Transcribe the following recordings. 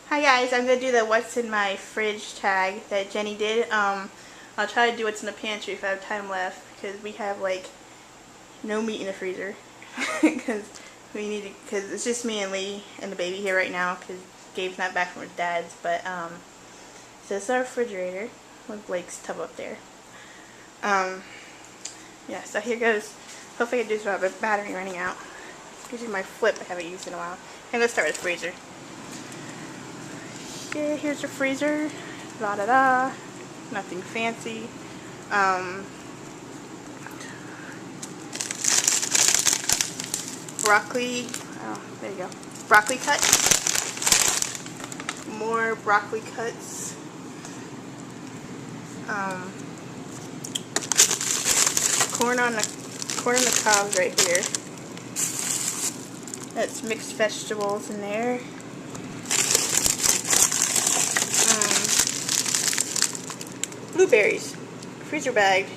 Hi guys, I'm gonna do the what's in my fridge tag that Jenny did. I'll try to do what's in the pantry if I have time left because we have like no meat in the freezer because it's just me and Lee and the baby here right now because Gabe's not back from his dad's. But so this is our refrigerator with Blake's tub up there. Yeah, so here goes. Hopefully I can do this without the battery running out. This is my flip I haven't used in a while. I'm gonna start with the freezer. Yeah, here's the freezer. La da da. Nothing fancy. Broccoli. Oh, there you go. Broccoli cuts. More broccoli cuts. Corn on the cobs right here. That's mixed vegetables in there. Blueberries, freezer bagged,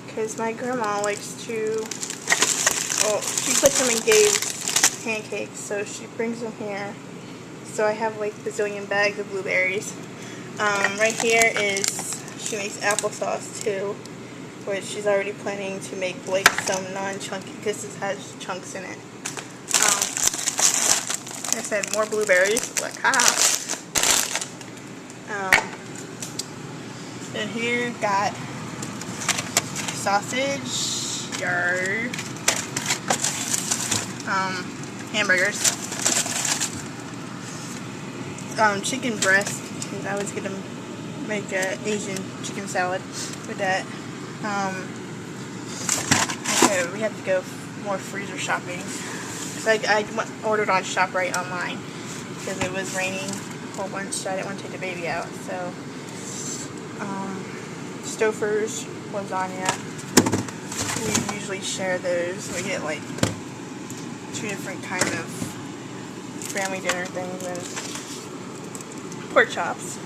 because my grandma likes to, well, she puts them in Gabe's pancakes, so she brings them here. So I have like bazillion bags of blueberries. Right here is, she makes applesauce too, which she's already planning to make like some non-chunky, because this has chunks in it. Like I said, more blueberries, like and here got sausage, hamburgers, chicken breast, because I was gonna make an Asian chicken salad with that. Okay, we have to go more freezer shopping. So I ordered on ShopRite online because it was raining a whole bunch, so I didn't want to take the baby out. So Stouffer's, lasagna. We usually share those. We get like 2 different kind of family dinner things and pork chops.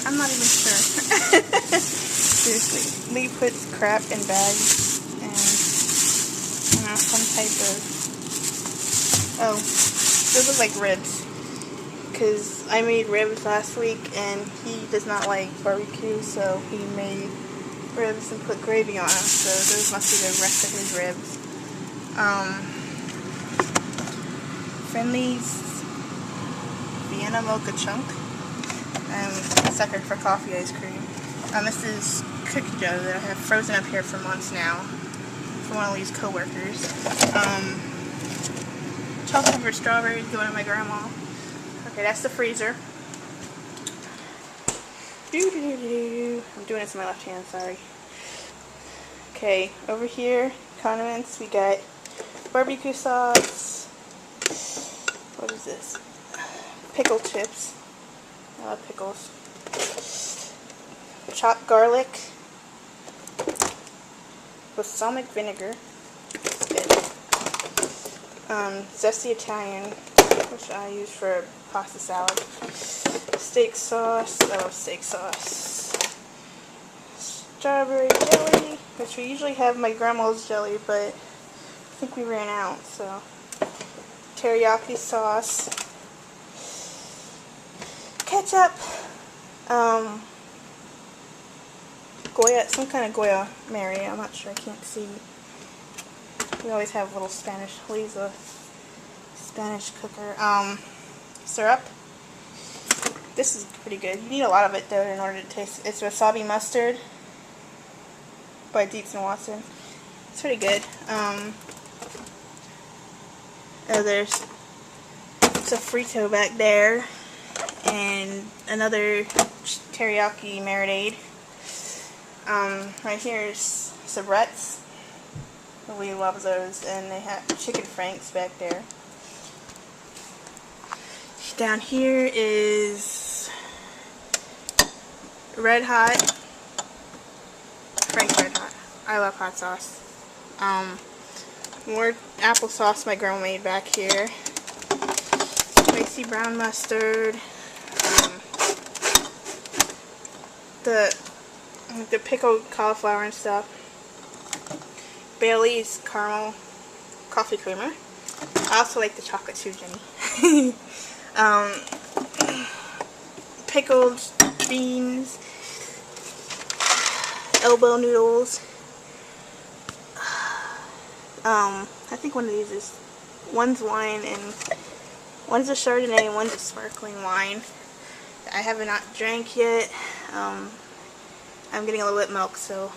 I'm not even sure. Seriously, Lee puts crap in bags and some type of, oh, those look like ribs. Because I made ribs last week and he does not like barbecue, so he made ribs and put gravy on them, so those must be the rest of his ribs. Finley's Vienna mocha chunk. I'm a sucker for coffee ice cream. This is cookie dough that I have frozen up here for months now for one of Lee's co-workers. Chocolate covered strawberries going to my grandma. Okay, that's the freezer. I'm doing this in my left hand, sorry. Okay, over here, condiments, we got barbecue sauce. What is this? Pickle chips. I love pickles. Chopped garlic. Balsamic vinegar. That's good. Zesty Italian, which I use for pasta salad. Steak sauce. I love steak sauce. Strawberry jelly, which we usually have my grandma's jelly, but I think we ran out, so. Teriyaki sauce. Ketchup. Goya, some kind of Goya Mary, I'm not sure, I can't see. We always have little Spanish, Lee's a Spanish cooker. Syrup. This is pretty good. You need a lot of it though in order to taste it. It's wasabi mustard by Dietz & Watson. It's pretty good. Oh, there's sofrito back there and another teriyaki marinade. Right here is Sabrettes. Lee loves those, and they have chicken franks back there. Down here is Red Hot. Frank's Red Hot. I love hot sauce. More applesauce my grandma made back here. Spicy brown mustard. The pickled cauliflower and stuff. Bailey's caramel coffee creamer. I also like the chocolate too, Jenny. Pickled beans, elbow noodles. I think one of these is, one's wine and one's a Chardonnay and one's a sparkling wine. I have not drank yet. I'm getting a little bit milk, so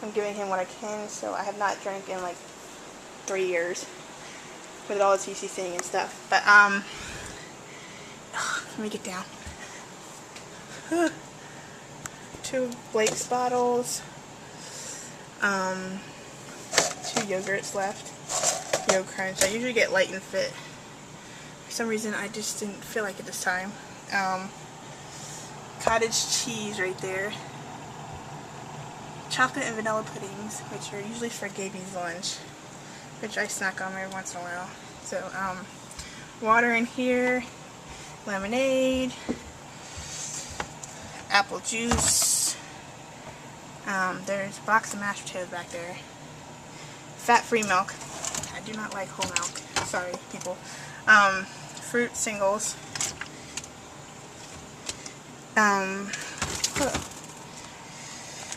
I'm giving him what I can. So I have not drank in like 3 years with all the CCCing and stuff. But let me get down. 2 Blake's bottles. 2 yogurts left. Yo Crunch. I usually get Light and Fit. For some reason, I just didn't feel like it this time. Cottage cheese right there. Chocolate and vanilla puddings, which are usually for Gaby's lunch, which I snack on every once in a while. So, water in here, lemonade, apple juice. There's a box of mashed potatoes back there. Fat-free milk. I do not like whole milk. Sorry, people. Fruit singles.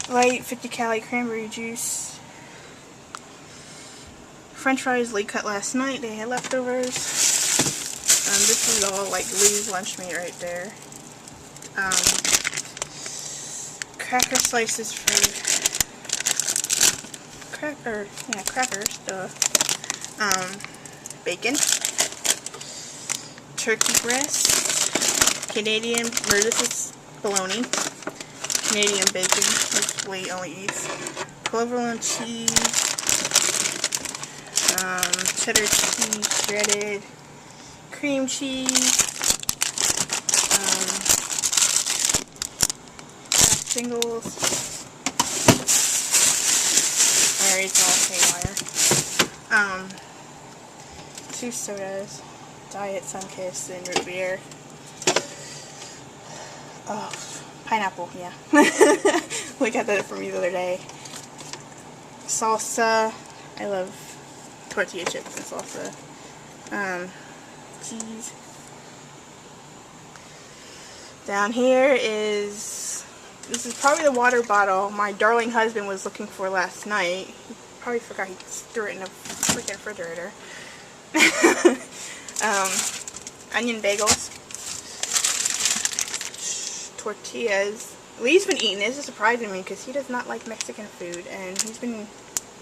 Light 50-calorie cranberry juice. French fries late cut last night. They had leftovers. This is all like Lou's lunch meat right there. Cracker slices for crackers. Bacon. Turkey breast. Canadian, or this is bologna. Canadian bacon, which Lee only eats. Provolone cheese. Cheddar cheese shredded. Cream cheese. Singles. Alright, it's all haywire. 2 sodas. Diet Sunkist and root beer. Oh, pineapple, yeah. We got that from me the other day. Salsa. I love tortilla chips and salsa. Cheese. Down here is, this is probably the water bottle my darling husband was looking for last night. He probably forgot he threw it in a freaking refrigerator. Onion bagels. Tortillas. Lee's been eating this. It's surprising me because he does not like Mexican food, and he's been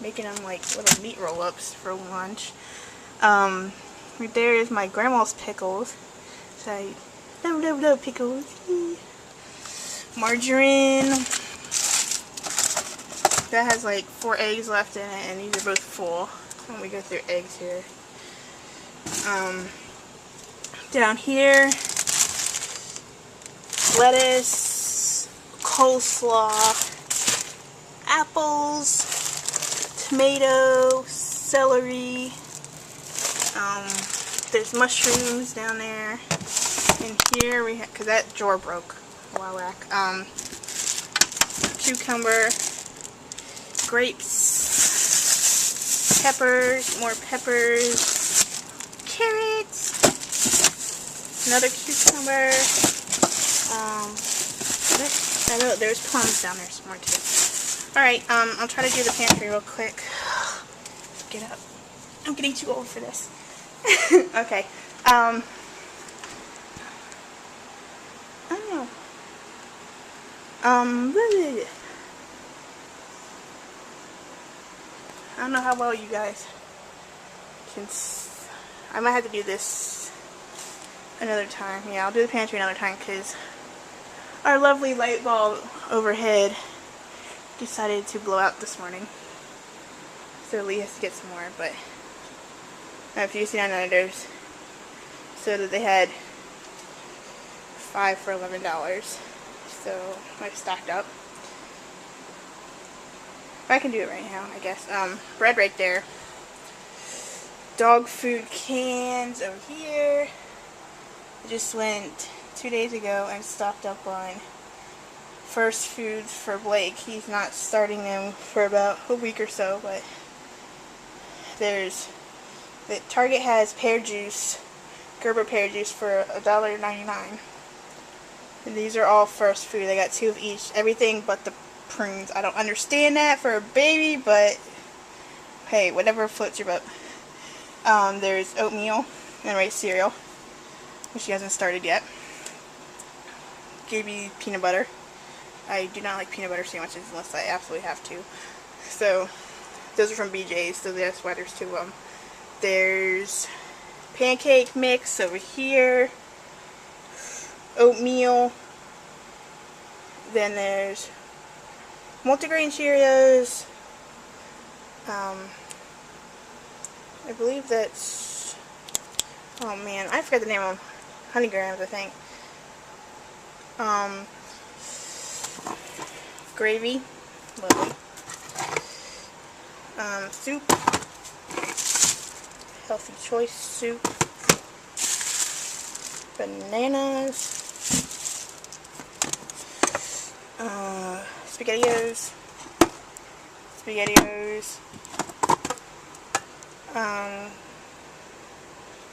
making them like little meat roll-ups for lunch. Right there is my grandma's pickles. So I love pickles. Margarine. That has like 4 eggs left in it, and these are both full. When we go through eggs here. Down here, lettuce, coleslaw, apples, tomato, celery. There's mushrooms down there. In here we have, because that drawer broke a while back. Cucumber, grapes, peppers, more peppers, carrots, another cucumber. I know there's plums down there somewhere too. Alright, I'll try to do the pantry real quick. Get up. I'm getting too old for this. Okay. I don't know. I don't know how well you guys can. I might have to do this another time. Yeah, I'll do the pantry another time because our lovely light bulb overhead decided to blow out this morning. So Lee has to get some more, but if you see on others, so that they had 5 for $11. So I've stocked up. I can do it right now, I guess. Bread right there. Dog food cans over here. I just went 2 days ago and stocked up on first foods for Blake. He's not starting them for about a week or so, but the Target has pear juice, Gerber pear juice for $1.99. And these are all first food. I got 2 of each. Everything but the prunes. I don't understand that for a baby, but hey, whatever floats your boat. There's oatmeal and rice cereal, which she hasn't started yet. Gave me peanut butter. I do not like peanut butter sandwiches unless I absolutely have to. So, those are from BJ's, so that's why there's 2 of them. There's pancake mix over here. Oatmeal. Then there's multigrain Cheerios. I believe that's, oh man, I forgot the name of them. Honey Grams, I think. Gravy, lovely. Soup, healthy choice soup. Bananas. SpaghettiOs.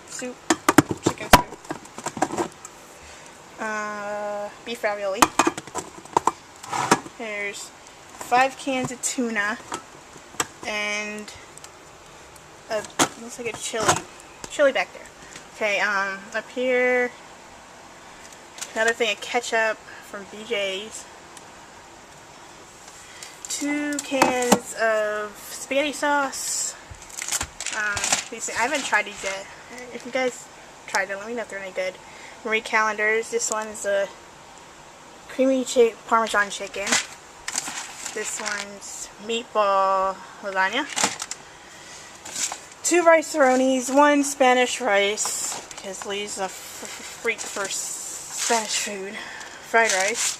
Soup, chicken soup. Beef ravioli. There's 5 cans of tuna and looks like a chili back there. Okay, up here, another thing of ketchup from BJ's. 2 cans of spaghetti sauce. I haven't tried these yet. If you guys tried them, let me know if they're any good. Marie Callender's. This one is a creamy Parmesan chicken. This one's meatball lasagna. 2 rice-a-ronis, 1 Spanish rice, because Lee's a freak for Spanish food. Fried rice.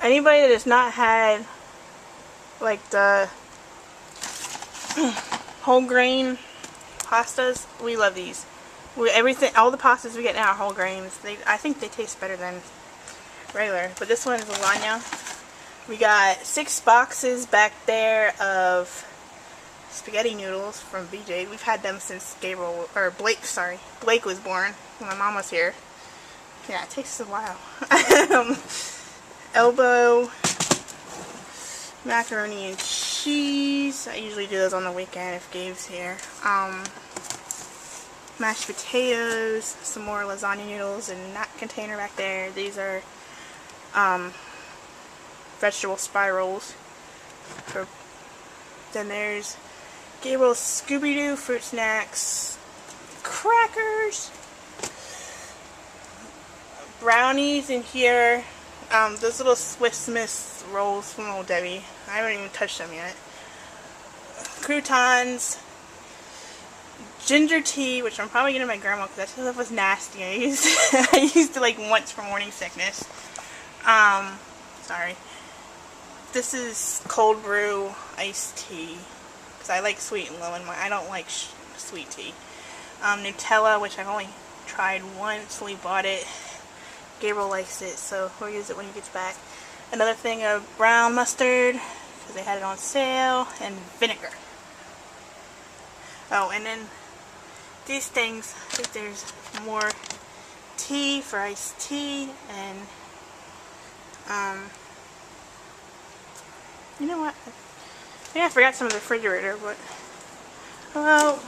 Anybody that has not had like the whole grain pastas, we love these. All the pastas we get now are whole grains. I think they taste better than regular. But this one is lasagna. We got 6 boxes back there of spaghetti noodles from BJ. We've had them since Blake was born, when my mom was here. Yeah, it takes a while. Elbow, macaroni and cheese. I usually do those on the weekend if Gabe's here. Mashed potatoes, some more lasagna noodles in that container back there. These are vegetable spirals. Then there's Gabriel's Scooby-Doo fruit snacks, crackers, brownies in here. Those little Swiss Miss rolls from Old Debbie. I haven't even touched them yet. Croutons, ginger tea, which I'm probably getting my grandma because that stuff was nasty. I used it like once for morning sickness. Sorry. This is cold brew iced tea because I like sweet and low in mine. I don't like sweet tea. Nutella, which I've only tried once. We bought it. Gabriel likes it, so we'll use it when he gets back. Another thing of brown mustard because they had it on sale, and vinegar. Oh, and then these things, I think there's more tea for iced tea, and you know what? I think I forgot some of the refrigerator, but well,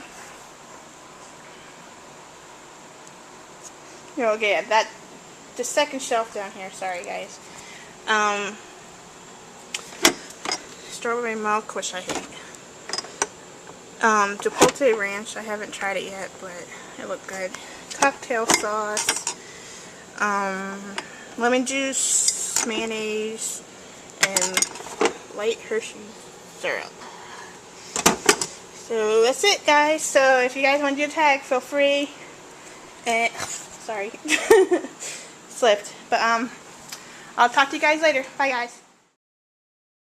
you know, okay, the second shelf down here. Sorry, guys. Strawberry milk, which I hate. Chipotle ranch. I haven't tried it yet, but it looked good. Cocktail sauce. Lemon juice, mayonnaise, and light Hershey syrup. So that's it, guys. So if you guys want to do a tag, feel free. And sorry, slipped. But I'll talk to you guys later. Bye, guys.